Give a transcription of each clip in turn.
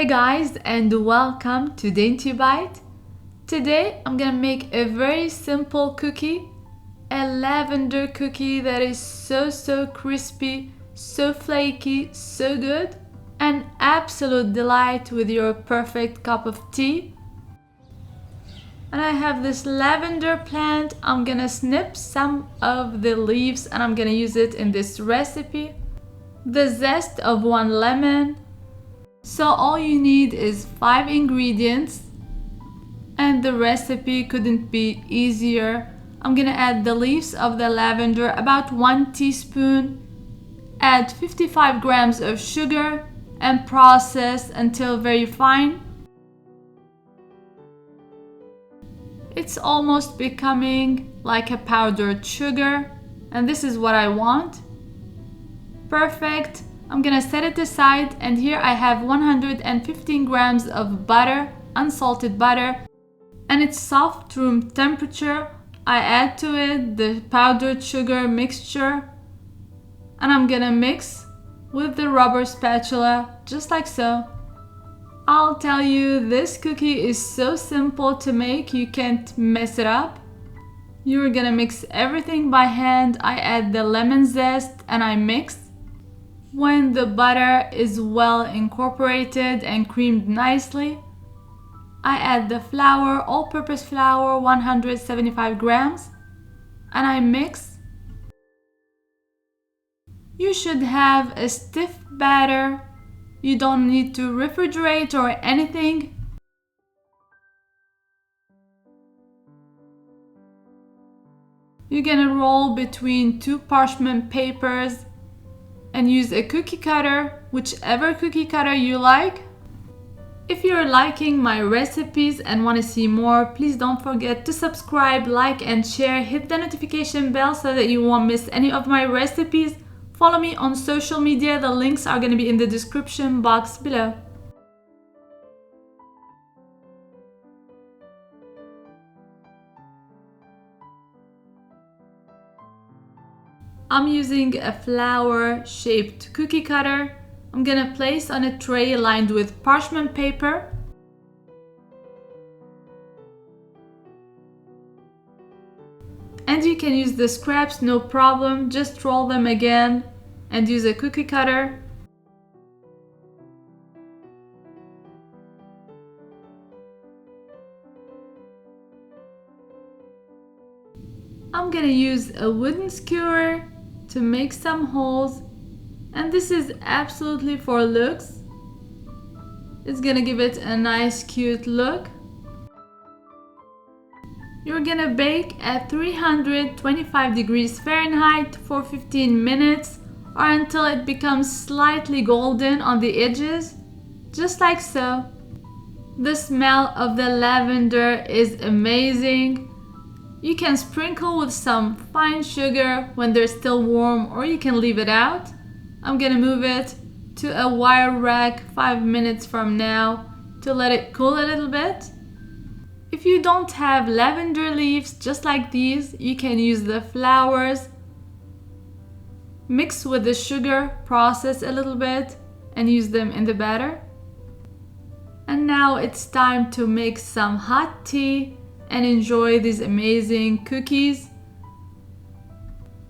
Hey guys, and welcome to Dainty Bite. Today I'm gonna make a very simple cookie, a lavender cookie that is so crispy, so flaky, so good, an absolute delight with your perfect cup of tea. And I have this lavender plant. I'm gonna snip some of the leaves and I'm gonna use it in this recipe. The zest of 1 lemon. So all you need is 5 ingredients, and the recipe couldn't be easier. I'm gonna add the leaves of the lavender, about 1 teaspoon, add 55 grams of sugar and process until very fine. It's almost becoming like a powdered sugar, and this is what I want. Perfect. I'm gonna set it aside, and here I have 115 grams of butter, unsalted butter, and it's soft room temperature. I add to it the powdered sugar mixture, and I'm gonna mix with the rubber spatula, just like so. I'll tell you, this cookie is so simple to make, you can't mess it up. You're gonna mix everything by hand. I add the lemon zest and I mix. When the butter is well incorporated and creamed nicely, I add the flour, all-purpose flour, 175 grams, and I mix. You should have a stiff batter. You don't need to refrigerate or anything. You're gonna roll between 2 parchment papers and use a cookie cutter, whichever cookie cutter you like. If you're liking my recipes and want to see more, please don't forget to subscribe, like and share. Hit the notification bell so that you won't miss any of my recipes. Follow me on social media. The links are going to be in the description box below. I'm using a flower-shaped cookie cutter. I'm gonna place on a tray lined with parchment paper. And you can use the scraps, no problem. Just roll them again and use a cookie cutter. I'm gonna use a wooden skewer to make some holes, and this is absolutely for looks. It's gonna give it a nice cute look. You're gonna bake at 325 degrees Fahrenheit for 15 minutes or until it becomes slightly golden on the edges, just like so. The smell of the lavender is amazing. You can sprinkle with some fine sugar when they're still warm, or you can leave it out. I'm gonna move it to a wire rack 5 minutes from now to let it cool a little bit. If you don't have lavender leaves just like these, you can use the flowers. Mix with the sugar, process a little bit, and use them in the batter. And now it's time to make some hot tea and enjoy these amazing cookies.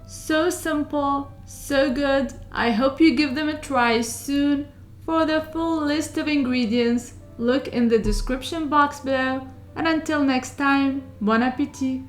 So simple, so good. I hope you give them a try soon. For the full list of ingredients, look in the description box below. And until next time, bon appétit!